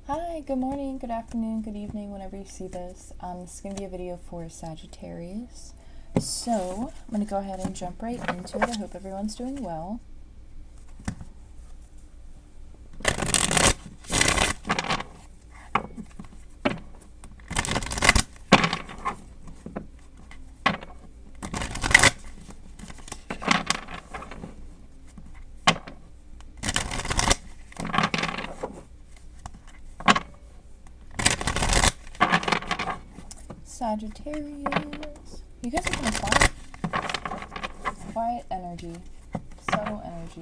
Hi, good morning, good afternoon, good evening, whenever you see this. This is going to be a video for Sagittarius. So, I'm going to go ahead and jump right into it. I hope everyone's doing well. Sagittarius. You guys are kind of quiet. Quiet energy. Subtle energy.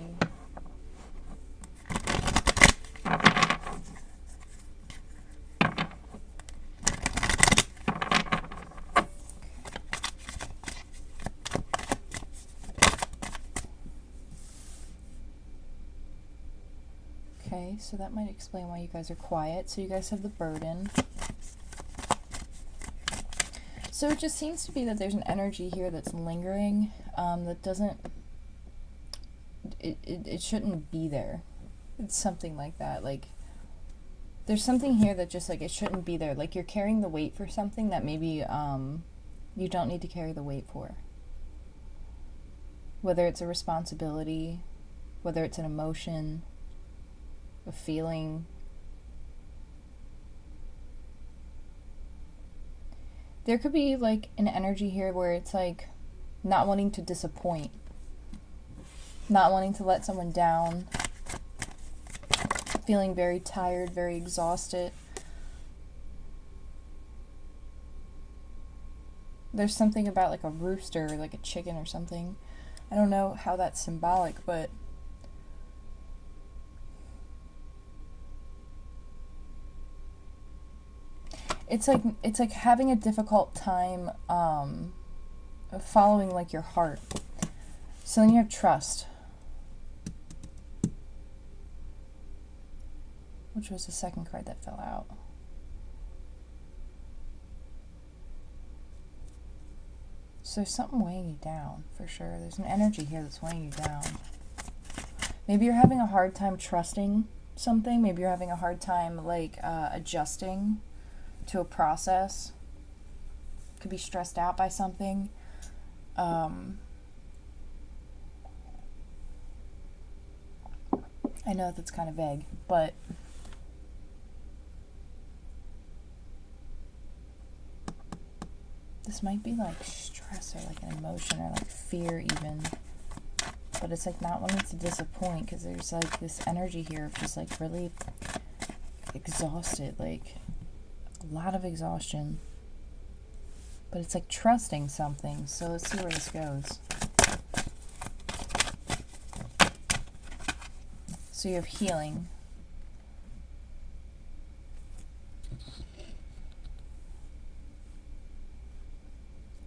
Okay, so that might explain why you guys are quiet. So you guys have the burden. So it just seems to be that there's an energy here that's lingering, that doesn't, it shouldn't be there. It's something like that. Like, there's something here that just, like, it shouldn't be there. Like, you're carrying the weight for something that maybe you don't need to carry the weight for. Whether it's a responsibility, whether it's an emotion, a feeling. There could be, like, an energy here where it's, like, not wanting to disappoint. Not wanting to let someone down. Feeling very tired, very exhausted. There's something about, like, a rooster or, like, a chicken or something. I don't know how that's symbolic, but it's like having a difficult time following, like, your heart. So then you have trust, which was the second card that fell out. So there's something weighing you down, for sure. There's an energy here that's weighing you down. Maybe you're having a hard time trusting something. Maybe you're having a hard time, like, adjusting to a process. Could be stressed out by something. I know that's kind of vague, but this might be like stress or like an emotion or like fear even. But it's like not wanting to disappoint, because there's like this energy here of just like really exhausted, like a lot of exhaustion. But it's like trusting something. So let's see where this goes. So you have healing.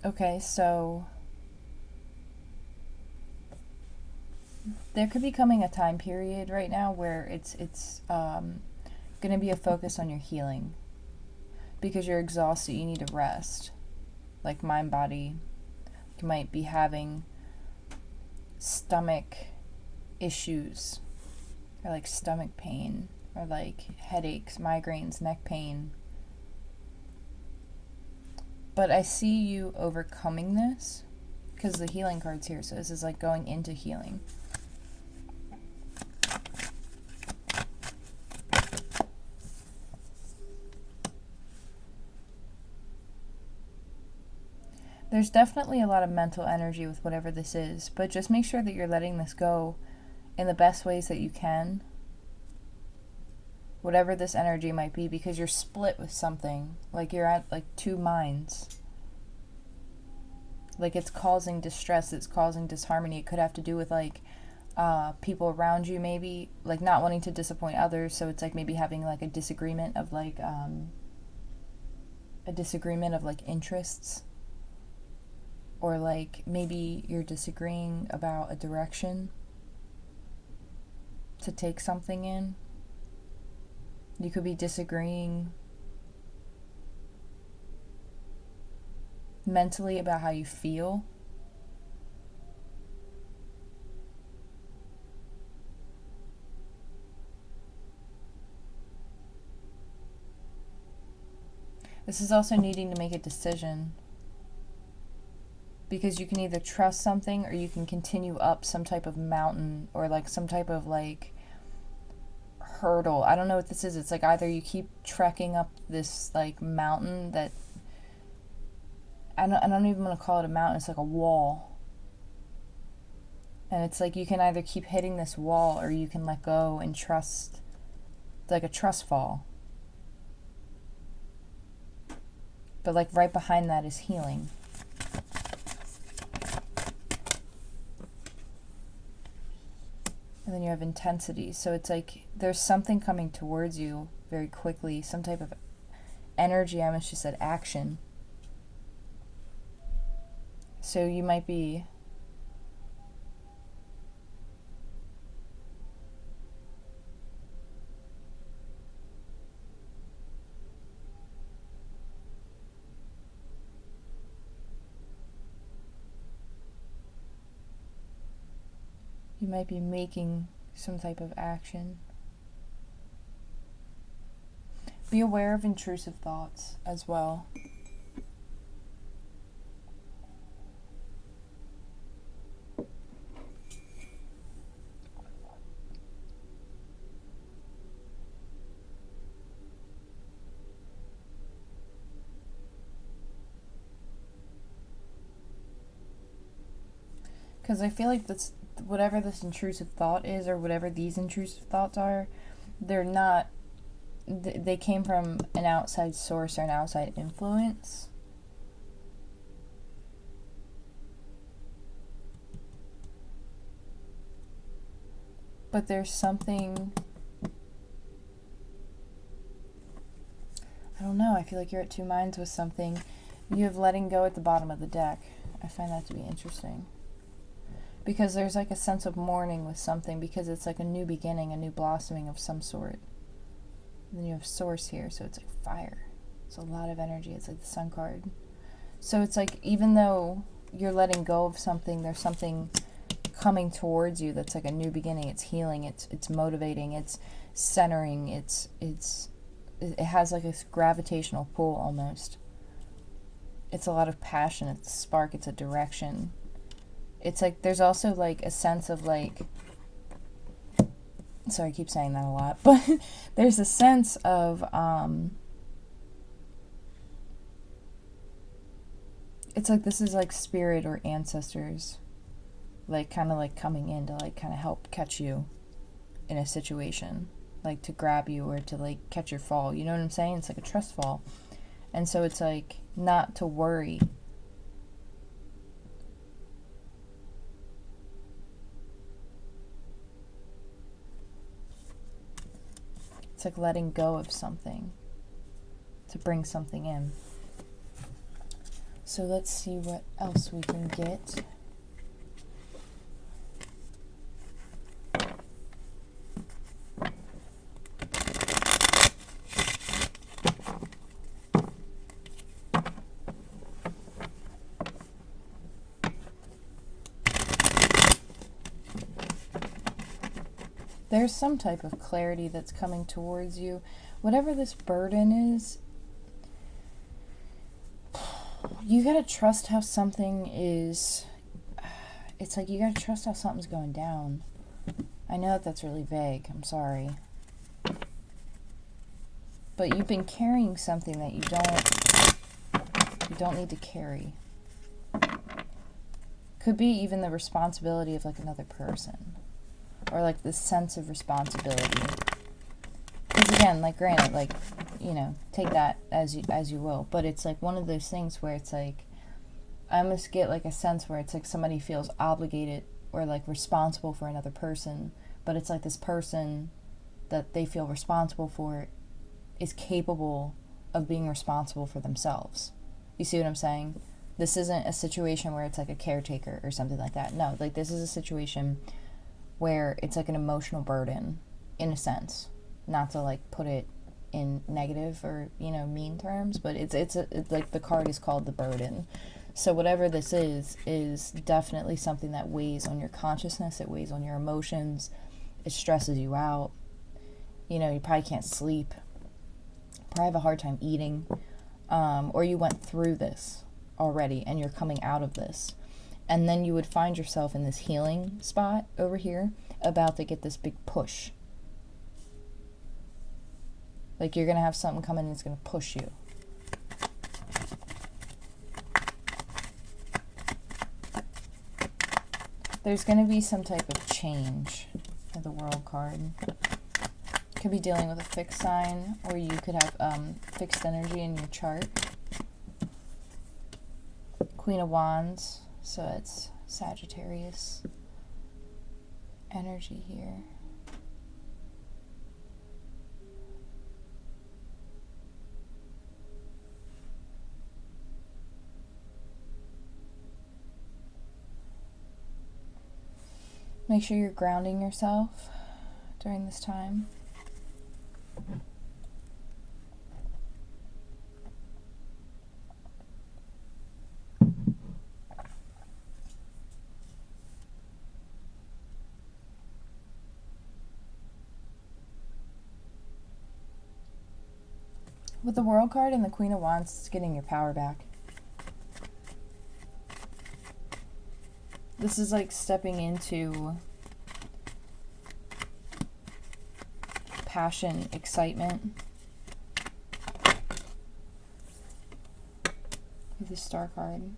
Okay, so there could be coming a time period right now where it's going to be a focus on your healing, because you're exhausted. You need to rest, like mind, body. You might be having stomach issues, or like stomach pain, or like headaches, migraines, neck pain. But I see you overcoming this, because the healing card's here. So this is like going into healing. There's definitely a lot of mental energy with whatever this is, but just make sure that you're letting this go in the best ways that you can. Whatever this energy might be, because you're split with something. Like you're at like two minds. Like it's causing distress, it's causing disharmony. It could have to do with like people around you, maybe like not wanting to disappoint others. So it's like maybe having like a disagreement of like interests. Or like maybe you're disagreeing about a direction to take something in. You could be disagreeing mentally about how you feel. This is also needing to make a decision, because you can either trust something or you can continue up some type of mountain or like some type of like hurdle. I don't know what this is. It's like either you keep trekking up this like mountain that I don't even want to call it a mountain. It's like a wall. And it's like you can either keep hitting this wall or you can let go and trust. It's like a trust fall. But like right behind that is healing. And then you have intensity. So it's like there's something coming towards you very quickly. Some type of energy. I almost just said action. So you might be making some type of action. Be aware of intrusive thoughts as well. Because I feel like that's whatever this intrusive thought is, or whatever these intrusive thoughts are, they're not, they came from an outside source or an outside influence. But there's something, I don't know, I feel like you're at two minds with something. You have letting go at the bottom of the deck. I find that to be interesting. Because there's like a sense of mourning with something, because it's like a new beginning, a new blossoming of some sort. And then you have source here, so it's like fire. It's a lot of energy. It's like the sun card. So it's like even though you're letting go of something, there's something coming towards you that's like a new beginning. It's healing. It's motivating. It's centering. It has like a gravitational pull almost. It's a lot of passion. It's a spark. It's a direction. It's like there's also like a sense of like, sorry, I keep saying that a lot, but there's a sense of it's like this is like spirit or ancestors like kind of like coming in to like kind of help catch you in a situation, like to grab you or to like catch your fall. You know what I'm saying? It's like a trust fall. And so it's like not to worry. It's like letting go of something to bring something in. So let's see what else we can get. There's some type of clarity that's coming towards you. Whatever this burden is, you gotta trust how something is. It's like you gotta trust how something's going down. I know that that's really vague. I'm sorry. But you've been carrying something that you don't need to carry. Could be even the responsibility of like another person. Or like this sense of responsibility. Because again, like granted, like, you know, take that as you will. But it's like one of those things where it's like, I almost get like a sense where it's like somebody feels obligated or like responsible for another person. But it's like this person that they feel responsible for is capable of being responsible for themselves. You see what I'm saying? This isn't a situation where it's like a caretaker or something like that. No, like this is a situation where it's like an emotional burden, in a sense. Not to like put it in negative or, you know, mean terms, but it's like the card is called the burden. So whatever this is definitely something that weighs on your consciousness, it weighs on your emotions, it stresses you out. You know, you probably can't sleep, probably have a hard time eating. or you went through this already and you're coming out of this. And then you would find yourself in this healing spot over here, about to get this big push. Like you're going to have something come in and it's going to push you. There's going to be some type of change with the World card. Could be dealing with a fixed sign, or you could have fixed energy in your chart. Queen of Wands, so it's Sagittarius energy here. Make sure you're grounding yourself during this time. With the World card and the Queen of Wands, it's getting your power back. This is like stepping into passion, excitement. With the Star card.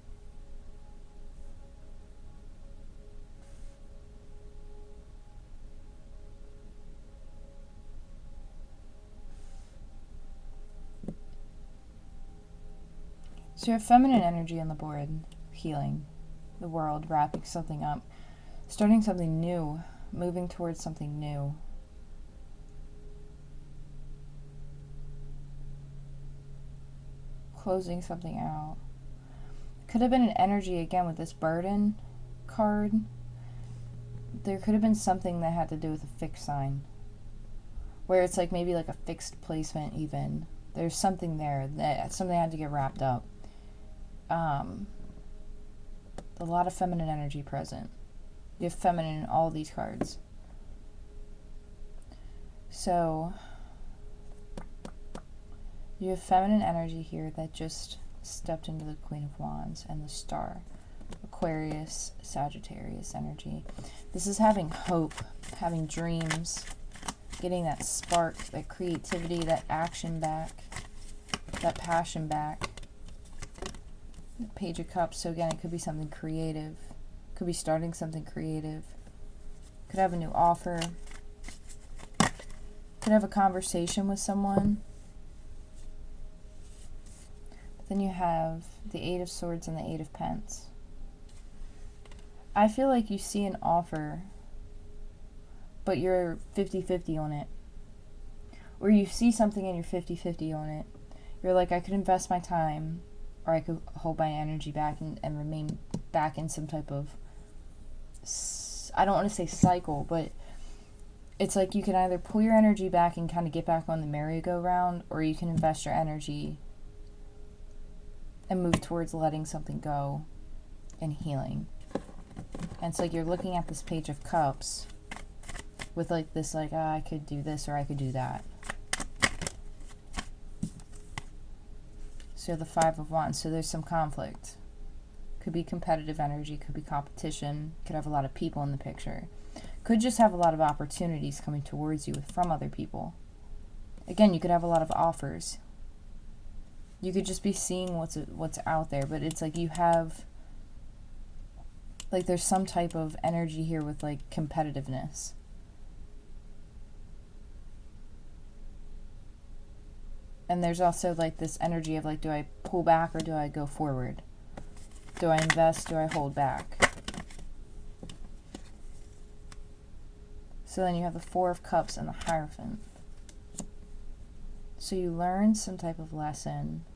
So you have feminine energy on the board, healing the world, wrapping something up, starting something new, moving towards something new. Closing something out. Could have been an energy again with this burden card. There could have been something that had to do with a fixed sign, where it's like maybe like a fixed placement even. There's something there, that something had to get wrapped up. A lot of feminine energy present. You have feminine in all these cards. So you have feminine energy here that just stepped into the Queen of Wands and the Star. Aquarius, Sagittarius energy. This is having hope, having dreams, getting that spark, that creativity, that action back, that passion back. Page of Cups, so again, it could be something creative. Could be starting something creative. Could have a new offer. Could have a conversation with someone. But then you have the Eight of Swords and the Eight of Pence. I feel like you see an offer, but you're 50-50 on it. Or you see something and you're 50-50 on it. You're like, I could invest my time, or I could hold my energy back and remain back in some type of, I don't want to say cycle, but it's like you can either pull your energy back and kind of get back on the merry-go-round, or you can invest your energy and move towards letting something go and healing. And it's like you're looking at this Page of Cups with like this, like, I could do this or I could do that. So the Five of Wands, so there's some conflict. Could be competitive energy, could be competition, could have a lot of people in the picture. Could just have a lot of opportunities coming towards you from other people. Again, you could have a lot of offers. You could just be seeing what's out there, but it's like you have, like there's some type of energy here with like competitiveness. And there's also like this energy of like, do I pull back or do I go forward? Do I invest? Do I hold back? So then you have the Four of Cups and the Hierophant. So you learned some type of lesson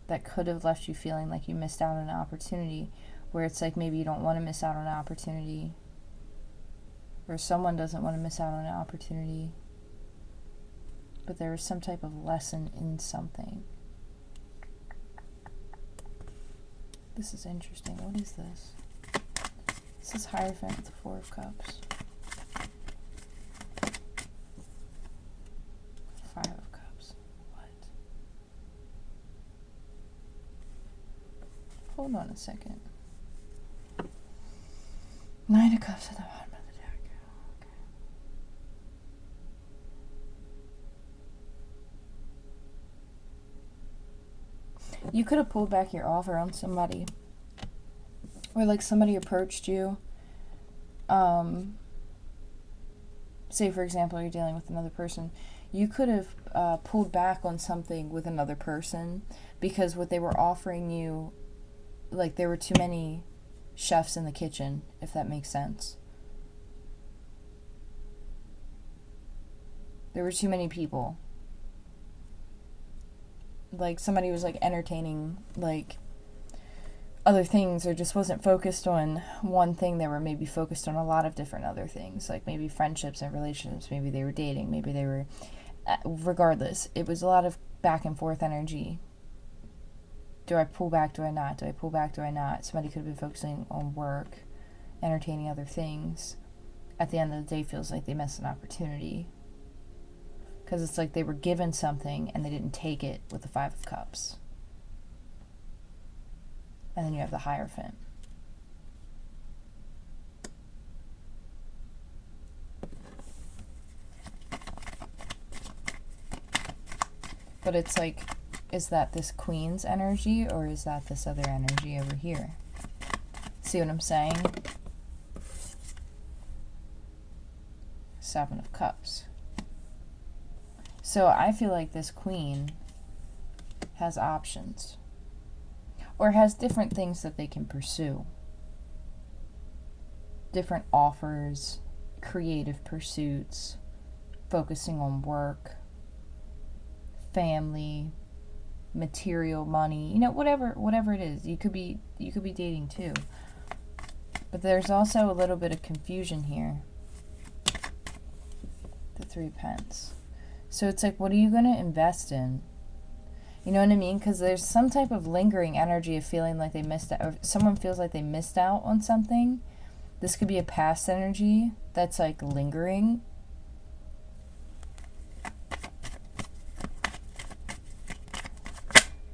that could have left you feeling like you missed out on an opportunity, where it's like maybe you don't want to miss out on an opportunity, or someone doesn't want to miss out on an opportunity. But there is some type of lesson in something. This is interesting. What is this? This is Hierophant with the Four of Cups. Five of Cups. What? Hold on a second. Nine of Cups at the bottom of the deck. Okay. You could have pulled back your offer on somebody. Or like somebody approached you. Say for example, you're dealing with another person. You could have pulled back on something with another person because what they were offering you, like there were too many chefs in the kitchen, if that makes sense. There were too many people. Like somebody was like entertaining like other things, or just wasn't focused on one thing. They were maybe focused on a lot of different other things, like maybe friendships and relationships. Maybe they were dating. Maybe they were... regardless, it was a lot of back and forth energy. Do I pull back? Do I not? Do I pull back? Do I not? Somebody could have been focusing on work, entertaining other things. At the end of the day, feels like they missed an opportunity. Because it's like they were given something and they didn't take it with the Five of Cups. And then you have the Hierophant. But it's like, is that this Queen's energy or is that this other energy over here? See what I'm saying? Seven of Cups. So I feel like this Queen has options. Or has different things that they can pursue. Different offers, creative pursuits, focusing on work, family, material, money, you know, whatever it is. You could be dating too. But there's also a little bit of confusion here. The Three of Pentacles. So it's like, what are you going to invest in? You know what I mean? Because there's some type of lingering energy of feeling like they missed out, or someone feels like they missed out on something. This could be a past energy that's like lingering.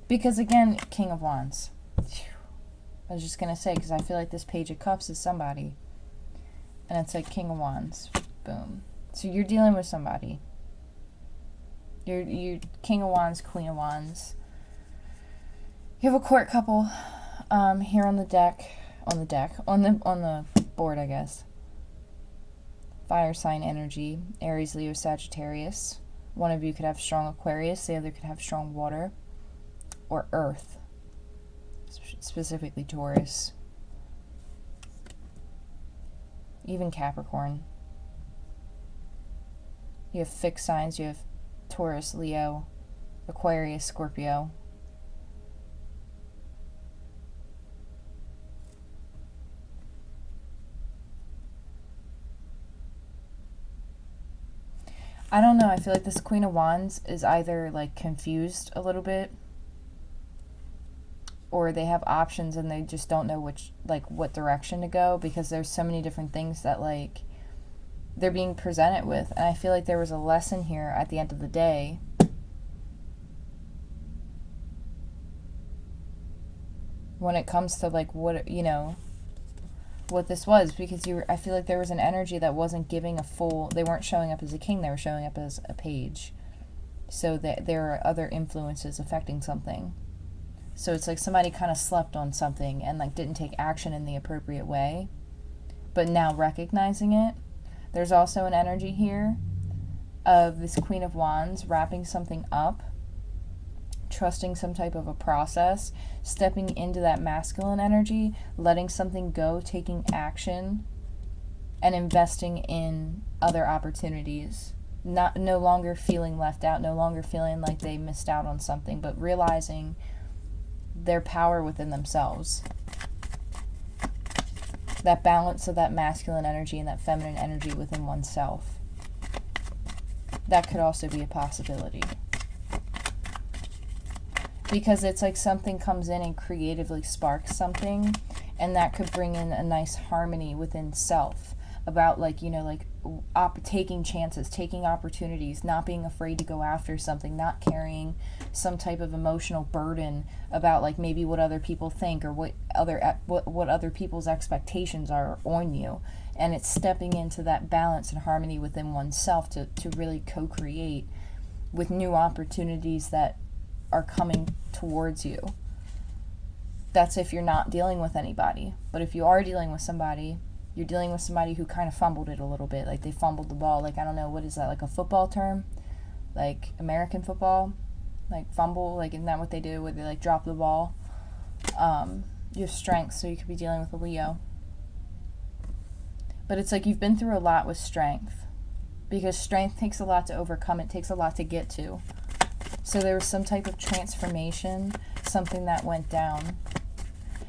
Because again, King of Wands. I was just going to say, because I feel like this Page of Cups is somebody. And it's like King of Wands. Boom. So you're dealing with somebody. You're King of Wands, Queen of Wands. You have a court couple here on the deck. On the board, I guess. Fire sign energy. Aries, Leo, Sagittarius. One of you could have strong Aquarius. The other could have strong water. Or earth. Specifically Taurus. Even Capricorn. You have fixed signs. You have Taurus, Leo, Aquarius, Scorpio. I don't know. I feel like this Queen of Wands is either like confused a little bit, or they have options and they just don't know what direction to go, because there's so many different things that like they're being presented with. And I feel like there was a lesson here at the end of the day. When it comes to like what, you know, what this was, because I feel like there was an energy that wasn't giving a full, they weren't showing up as a king, they were showing up as a page. So that there are other influences affecting something. So it's like somebody kind of slept on something and like didn't take action in the appropriate way, but now recognizing it. There's also an energy here of this Queen of Wands wrapping something up, trusting some type of a process, stepping into that masculine energy, letting something go, taking action, and investing in other opportunities. No longer feeling left out, no longer feeling like they missed out on something, but realizing their power within themselves. That balance of that masculine energy and that feminine energy within oneself. That could also be a possibility. Because it's like something comes in and creatively sparks something, and that could bring in a nice harmony within self about like, you know, like taking chances, taking opportunities, not being afraid to go after something, not carrying some type of emotional burden about like maybe what other people think or what other people's expectations are on you. And it's stepping into that balance and harmony within oneself to really co-create with new opportunities that are coming towards you. That's if you're not dealing with anybody. But if you are dealing with somebody, you're dealing with somebody who kind of fumbled it a little bit. Like they fumbled the ball. Like, I don't know, what is that? Like a football term? Like American football? Like fumble? Like, isn't that what they do? Where they like drop the ball? You have strength, so you could be dealing with a Leo. But it's like you've been through a lot with strength. Because strength takes a lot to overcome. It takes a lot to get to. So there was some type of transformation, something that went down.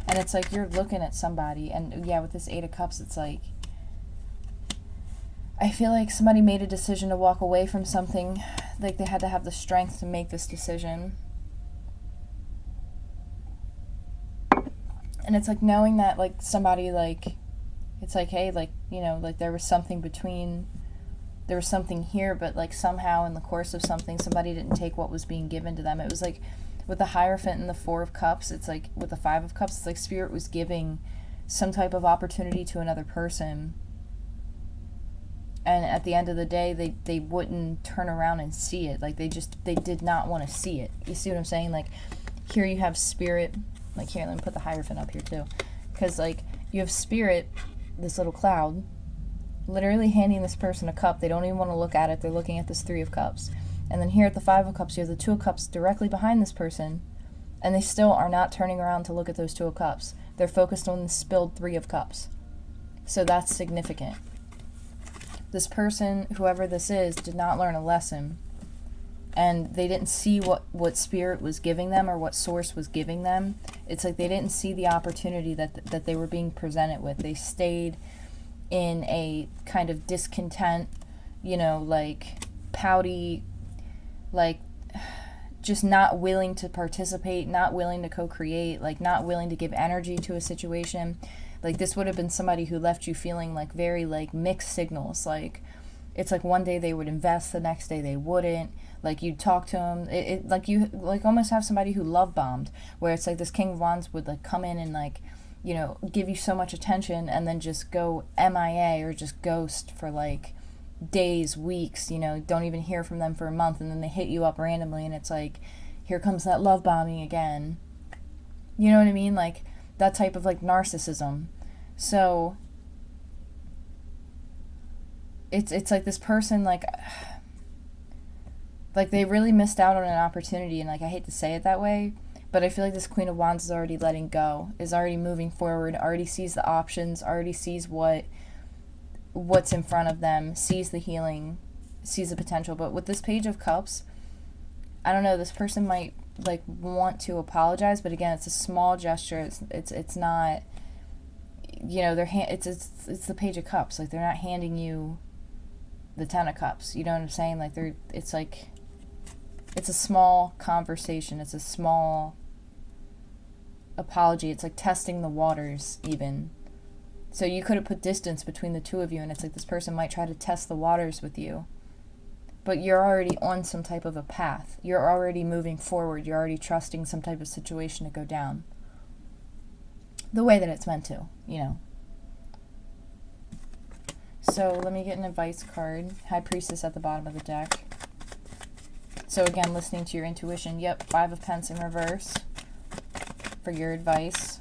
And it's like you're looking at somebody, and yeah, with this 8 of Cups, it's like, I feel like somebody made a decision to walk away from something, like they had to have the strength to make this decision. And it's like knowing that, like, somebody, like, it's like, hey, like, you know, like there was something here, but like somehow in the course of something, somebody didn't take what was being given to them. It was like, with the Hierophant and the 4 of Cups, it's like, with the 5 of Cups, it's like Spirit was giving some type of opportunity to another person. And at the end of the day, they wouldn't turn around and see it. Like, they did not want to see it. You see what I'm saying? Like, here you have Spirit. Like, here, let me put the Hierophant up here, too. Because, like, you have Spirit, this little cloud, literally handing this person a cup. They don't even want to look at it. They're looking at this 3 of Cups. And then here at the 5 of Cups, you have the 2 of Cups directly behind this person, and they still are not turning around to look at those 2 of Cups. They're focused on the spilled 3 of Cups. So that's significant. This person, whoever this is, did not learn a lesson, and they didn't see what Spirit was giving them or what Source was giving them. It's like they didn't see the opportunity that they were being presented with. They stayed in a kind of discontent, you know, like pouty, like just not willing to participate, not willing to co-create, like not willing to give energy to a situation. Like, this would have been somebody who left you feeling like very like mixed signals. Like, it's like one day they would invest, the next day they wouldn't. Like, you'd talk to them, it like you like almost have somebody who love bombed, where it's like this King of Wands would like come in and like, you know, give you so much attention and then just go MIA or just ghost for like days, weeks, you know, don't even hear from them for a month, and then they hit you up randomly, and it's like, here comes that love bombing again. You know what I mean? Like, that type of like narcissism. So it's like this person, like they really missed out on an opportunity, and like, I hate to say it that way, but I feel like this Queen of Wands is already letting go, is already moving forward, already sees the options, already sees what's in front of them, sees the healing, sees the potential. But with this Page of Cups, I don't know, this person might like want to apologize, but again, it's a small gesture. It's not, you know, it's the Page of Cups. Like, they're not handing you the 10 of Cups. You know what I'm saying? Like, it's like, it's a small conversation. It's a small apology. It's like testing the waters even. So you could have put distance between the two of you, and it's like this person might try to test the waters with you. But you're already on some type of a path. You're already moving forward. You're already trusting some type of situation to go down the way that it's meant to, you know. So let me get an advice card. High Priestess at the bottom of the deck. So again, listening to your intuition. Yep, 5 of Pence in reverse for your advice.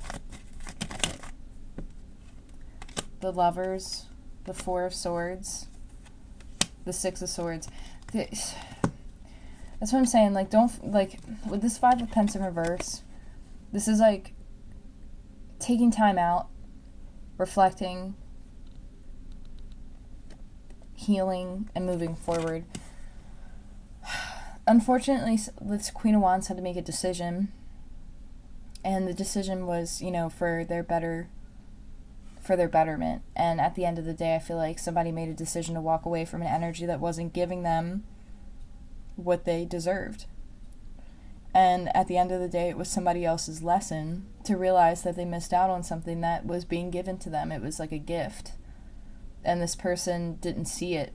The Lovers, the 4 of Swords, the 6 of Swords. That's what I'm saying. Like, don't, like, with this 5 of Pence in reverse, this is like taking time out, reflecting, healing, and moving forward. Unfortunately, this Queen of Wands had to make a decision, and the decision was, you know, for their betterment. And at the end of the day, I feel like somebody made a decision to walk away from an energy that wasn't giving them what they deserved. And at the end of the day, it was somebody else's lesson to realize that they missed out on something that was being given to them. It was like a gift. and this person didn't see it.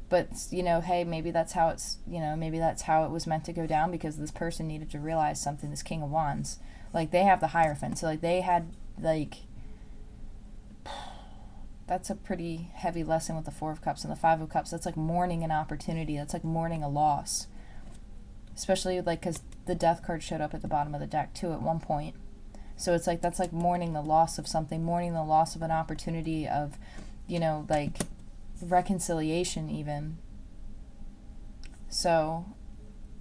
But, you know, hey, maybe that's how it's, you know, maybe that's how it was meant to go down, because this person needed to realize something, this King of Wands. Like, they have the Hierophant, so, like, they had, like, that's a pretty heavy lesson with the Four of Cups and the Five of Cups. That's like mourning an opportunity. That's like mourning a loss. Especially, like, because the Death card showed up at the bottom of the deck, too, at one point. So it's like, that's like mourning the loss of something, mourning the loss of an opportunity of, you know, like, reconciliation even. So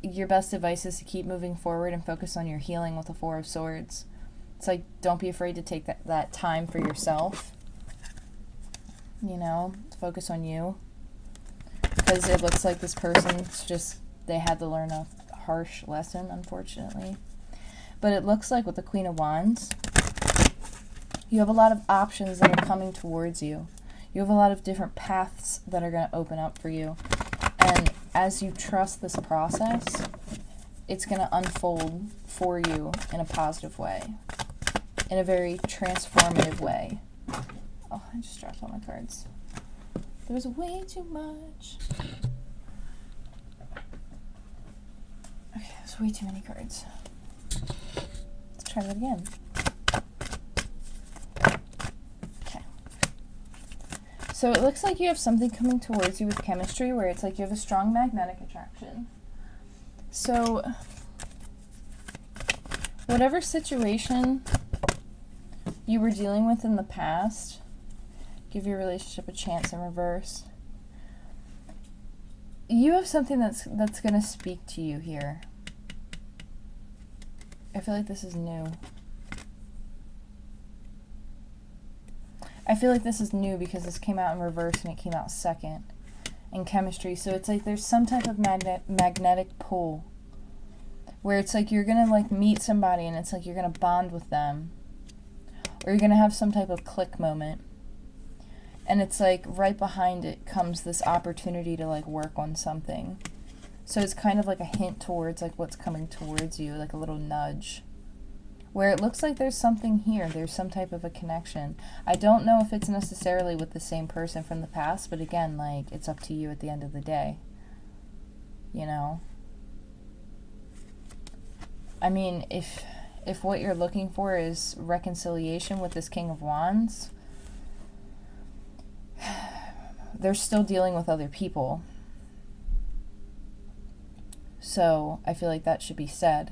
your best advice is to keep moving forward and focus on your healing with the Four of Swords. It's like, don't be afraid to take that time for yourself, you know, focus on you, because it looks like this person's just, they had to learn a harsh lesson, unfortunately. But it looks like with the Queen of Wands, you have a lot of options that are coming towards you. You have a lot of different paths that are going to open up for you. And as you trust this process, it's going to unfold for you in a positive way, in a very transformative way. Oh, I just dropped all my cards. There's way too much. Okay, there's way too many cards. Let's try that again. So it looks like you have something coming towards you with chemistry, where it's like you have a strong magnetic attraction. So whatever situation you were dealing with in the past, give your relationship a chance in reverse. You have something that's going to speak to you here. I feel like this is new. I feel like this is new because this came out in reverse and it came out second in chemistry. So it's like there's some type of magnetic pull where it's like you're going to like meet somebody and it's like you're going to bond with them, or you're going to have some type of click moment. And it's like right behind it comes this opportunity to like work on something. So it's kind of like a hint towards like what's coming towards you, like a little nudge, where it looks like there's something here. There's some type of a connection. I don't know if it's necessarily with the same person from the past, but again, like, it's up to you at the end of the day. You know? I mean, if what you're looking for is reconciliation with this King of Wands, they're still dealing with other people. So I feel like that should be said.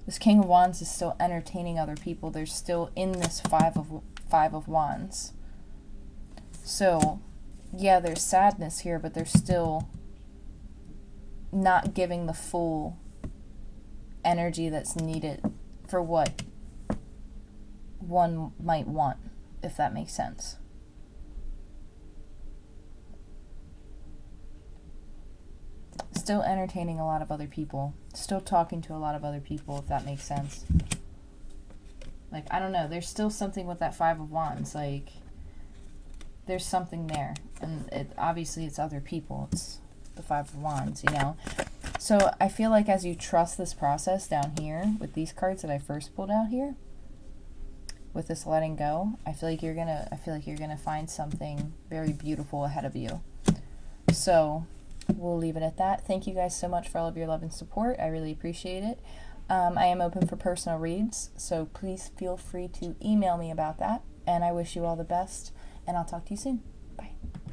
This King of Wands is still entertaining other people. They're still in this Five of Wands. So, yeah, there's sadness here, but they're still not giving the full energy that's needed for what one might want, if that makes sense. Still entertaining a lot of other people. Still talking to a lot of other people, if that makes sense. Like, I don't know. There's still something with that Five of Wands. Like, there's something there. And obviously it's other people. It's the Five of Wands, you know? So I feel like as you trust this process down here with these cards that I first pulled out here, with this letting go, I feel like you're gonna find something very beautiful ahead of you. So we'll leave it at that. Thank you guys so much for all of your love and support. I really appreciate it. I am open for personal reads, so please feel free to email me about that. And I wish you all the best, and I'll talk to you soon.